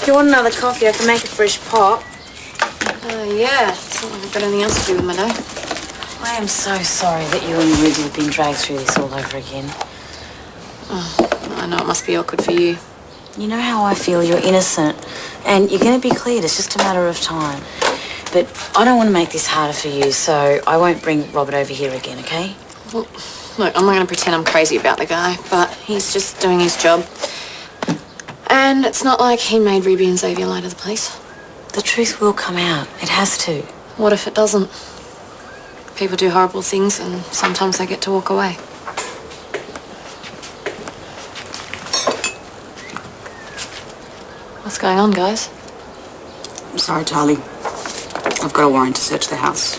If you want another coffee, I can make a fresh pot. Yeah. It's not like I've got anything else to do with my day. I am so sorry that you and Ruby have been dragged through this all over again. Oh, I know it must be awkward for you. You know how I feel. You're innocent. And you're going to be cleared. It's just a matter of time. But I don't want to make this harder for you, so I won't bring Robert over here again, okay? Well, look, I'm not going to pretend I'm crazy about the guy, but he's just doing his job. And it's not like he made Ruby and Xavier lie to the police. The truth will come out. It has to. What if it doesn't? People do horrible things and sometimes they get to walk away. What's going on, guys? I'm sorry, Charlie. I've got a warrant to search the house.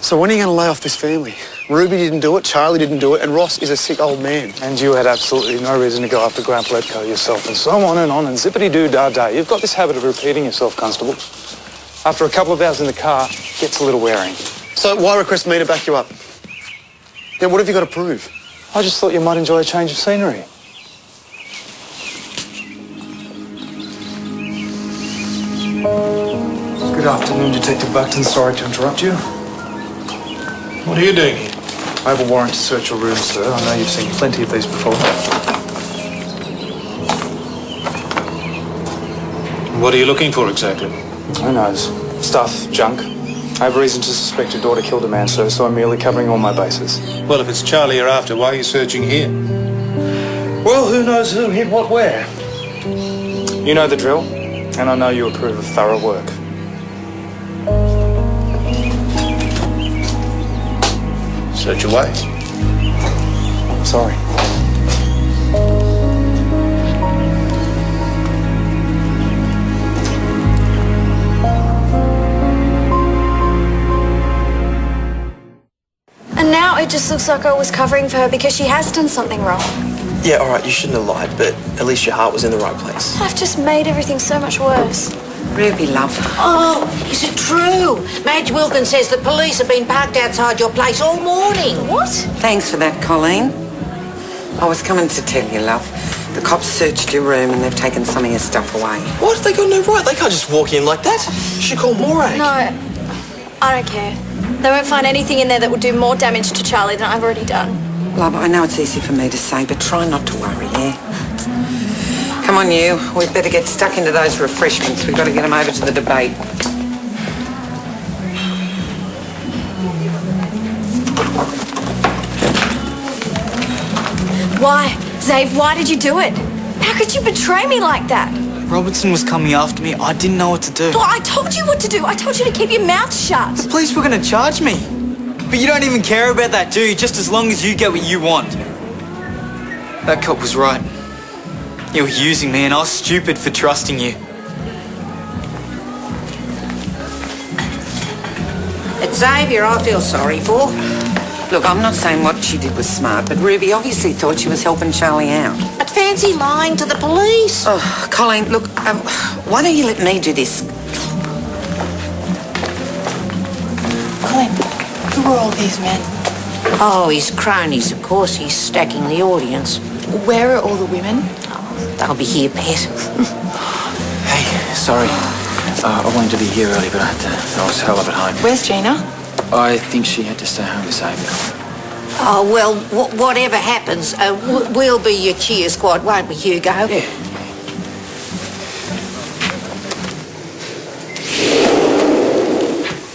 So when are you going to lay off this family? Ruby didn't do it, Charlie didn't do it, and Ross is a sick old man. And you had absolutely no reason to go after Grant Bledco yourself, and so on, and zippity-doo-dah-dah. You've got this habit of repeating yourself, Constable. After a couple of hours in the car, it gets a little wearing. So why request me to back you up? Then what have you got to prove? I just thought you might enjoy a change of scenery. Good afternoon, Detective Buckton. Sorry to interrupt you. What are you doing here? I have a warrant to search your room, sir. I know you've seen plenty of these before. What are you looking for exactly? Who knows? Stuff, junk. I have reason to suspect your daughter killed a man, sir, so I'm merely covering all my bases. Well, if it's Charlie you're after, why are you searching here? Well, who knows who hid what where? You know the drill, and I know you approve of thorough work. Search away. Sorry. And now it just looks like I was covering for her because she has done something wrong. Yeah, all right, you shouldn't have lied, but at least your heart was in the right place. I've just made everything so much worse. Ruby, love. Oh, is it true? Madge Wilkins says the police have been parked outside your place all morning. What? Thanks for that, Colleen. I was coming to tell you, love. The cops searched your room and they've taken some of your stuff away. What? They got no right. They can't just walk in like that. You should call Morag. No, I don't care. They won't find anything in there that will do more damage to Charlie than I've already done. Love, I know it's easy for me to say, but try not to worry, yeah? Come on, you. We'd better get stuck into those refreshments. We've got to get them over to the debate. Why? Zave, why did you do it? How could you betray me like that? Robertson was coming after me. I didn't know what to do. Well, I told you what to do. I told you to keep your mouth shut. The police were going to charge me. But you don't even care about that, do you? Just as long as you get what you want. That cop was right. You were using me and I was stupid for trusting you. It's Xavier I feel sorry for. Look, I'm not saying what she did was smart, but Ruby obviously thought she was helping Charlie out. But fancy lying to the police. Oh, Colleen, look, why don't you let me do this? Colin, who are all these men? Oh, his cronies, of course. He's stacking the audience. Where are all the women? Oh, they'll be here, pet. Hey, sorry. I wanted to be here early, but I was held up at home. Where's Gina? I think she had to stay home with Xavier. Oh, well, whatever happens, we'll be your cheer squad, won't we, Hugo? Yeah.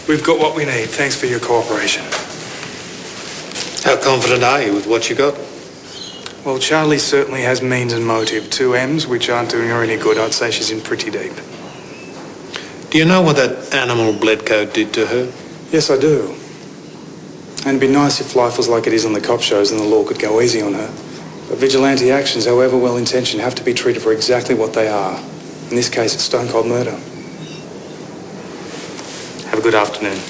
We've got what we need. Thanks for your cooperation. How confident are you with what you got? Well, Charlie certainly has means and motive. 2 M's, which aren't doing her any good. I'd say she's in pretty deep. Do you know what that animal Bledco did to her? Yes, I do. And it'd be nice if life was like it is on the cop shows and the law could go easy on her. But vigilante actions, however well-intentioned, have to be treated for exactly what they are. In this case, it's stone-cold murder. Have a good afternoon.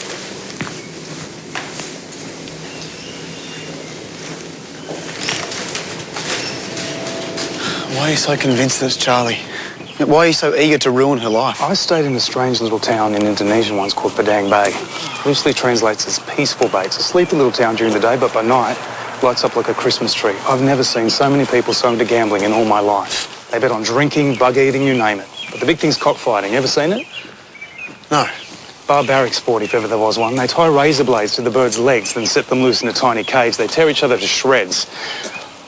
Why are you so convinced that it's Charlie? Why are you so eager to ruin her life? I stayed in a strange little town in Indonesia once called Padang Bay. Loosely translates as peaceful bay. It's a sleepy little town during the day, but by night, lights up like a Christmas tree. I've never seen so many people so into gambling in all my life. They bet on drinking, bug eating, you name it. But the big thing's cockfighting. You ever seen it? No. Barbaric sport, if ever there was one. They tie razor blades to the birds' legs, then set them loose in a tiny cage. They tear each other to shreds.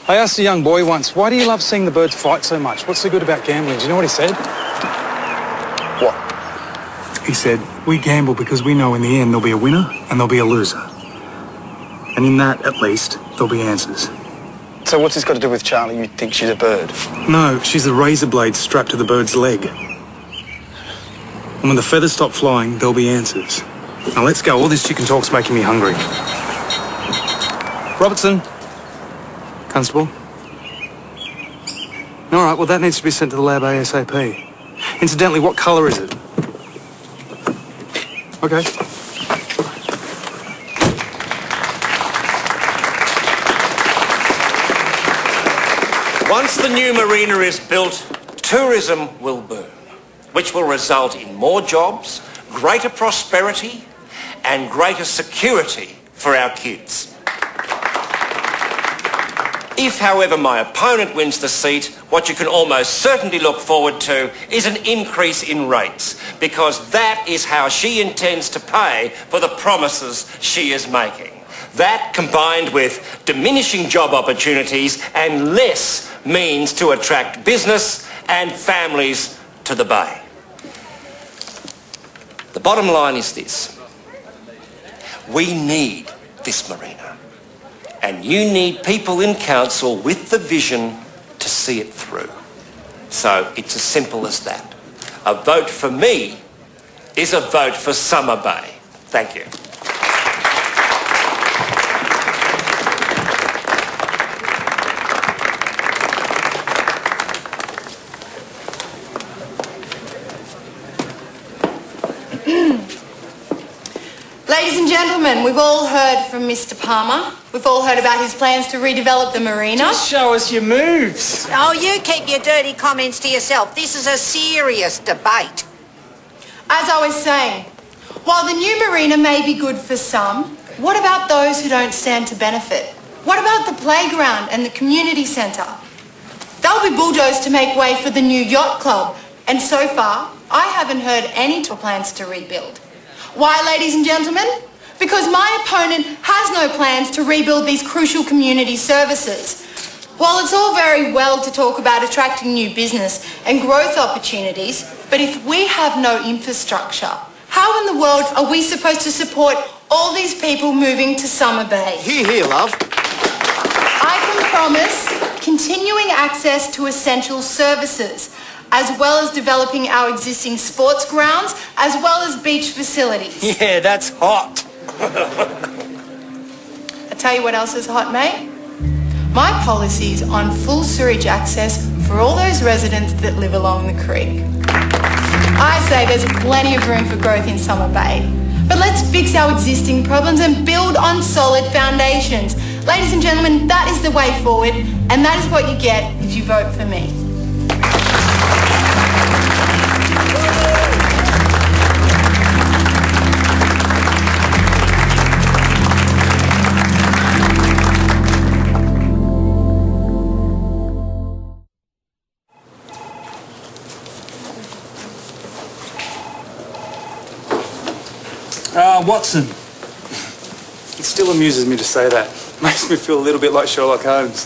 I asked a young boy once, why do you love seeing the birds fight so much? What's so good about gambling? Do you know what he said? What? He said, we gamble because we know in the end there'll be a winner and there'll be a loser. And in that, at least, there'll be answers. So what's this got to do with Charlie? You think she's a bird? No, she's a razor blade strapped to the bird's leg. And when the feathers stop flying, there'll be answers. Now let's go. All this chicken talk's making me hungry. Robertson. Constable. All right, well, that needs to be sent to the lab ASAP. Incidentally, what colour is it? Okay. Once the new marina is built, tourism will boom, which will result in more jobs, greater prosperity, and greater security for our kids. If, however, my opponent wins the seat, what you can almost certainly look forward to is an increase in rates, because that is how she intends to pay for the promises she is making. That, combined with diminishing job opportunities and less means to attract business and families to the Bay. The bottom line is this. We need this marina. And you need people in council with the vision to see it through. So it's as simple as that. A vote for me is a vote for Summer Bay. Thank you. Ladies and gentlemen, we've all heard from Mr. Palmer. We've all heard about his plans to redevelop the marina. Just show us your moves. Oh, you keep your dirty comments to yourself. This is a serious debate. As I was saying, while the new marina may be good for some, what about those who don't stand to benefit? What about the playground and the community centre? They'll be bulldozed to make way for the new yacht club. And so far, I haven't heard any plans to rebuild. Why, ladies and gentlemen? Because my opponent has no plans to rebuild these crucial community services. While it's all very well to talk about attracting new business and growth opportunities, but if we have no infrastructure, how in the world are we supposed to support all these people moving to Summer Bay? Hear, hear, love. I can promise continuing access to essential services, as well as developing our existing sports grounds, as well as beach facilities. Yeah, that's hot. I tell you what else is hot, mate. My policies on full sewerage access for all those residents that live along the creek. I say there's plenty of room for growth in Summer Bay. But let's fix our existing problems and build on solid foundations. Ladies and gentlemen, that is the way forward, and that is what you get if you vote for me. Watson. It still amuses me to say that. Makes me feel a little bit like Sherlock Holmes.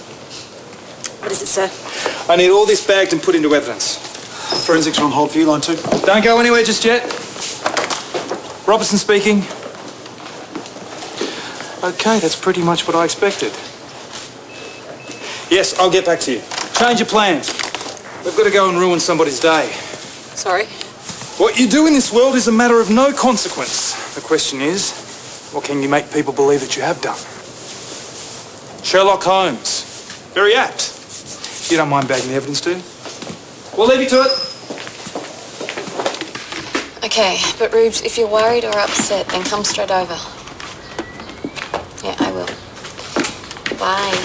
What is it, sir? I need all this bagged and put into evidence. Forensics are on hold for you, line 2. Don't go anywhere just yet. Robertson speaking. Okay, that's pretty much what I expected. Yes, I'll get back to you. Change your plans. We've got to go and ruin somebody's day. Sorry? What you do in this world is a matter of no consequence. The question is, what can you make people believe that you have done? Sherlock Holmes. Very apt. You don't mind bagging the evidence, do you? We'll leave you to it. Okay, but Rubes, if you're worried or upset, then come straight over. Yeah, I will. Bye.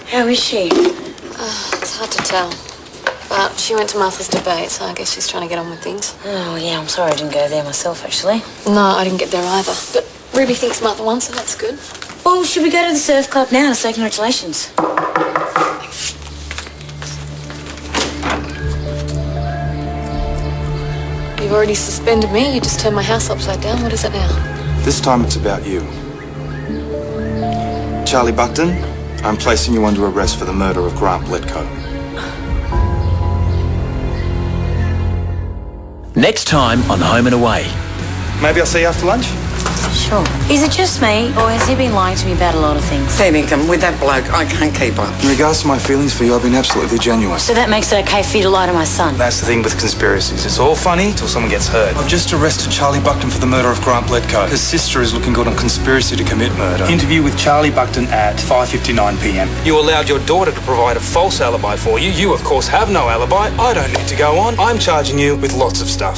How is she? It's hard to tell. But she went to Martha's debate, so I guess she's trying to get on with things. Oh, yeah, I'm sorry I didn't go there myself, actually. No, I didn't get there either. But Ruby thinks Martha won, so that's good. Well, should we go to the surf club now to say congratulations? already suspended me. You just turned my house upside down. What is it now? This time it's about you. Charlie Buckton, I'm placing you under arrest for the murder of Grant Bledcoe. Next time on Home and Away. Maybe I'll see you after lunch? Sure. Is it just me, or has he been lying to me about a lot of things? Paddington, with that bloke, I can't keep up. In regards to my feelings for you, I've been absolutely genuine. So that makes it okay for you to lie to my son? That's the thing with conspiracies. It's all funny till someone gets hurt. I've just arrested Charlie Buckton for the murder of Grant Bledcoe. His sister is looking good on conspiracy to commit murder. Interview with Charlie Buckton at 5:59 p.m. You allowed your daughter to provide a false alibi for you. You, of course, have no alibi. I don't need to go on. I'm charging you with lots of stuff.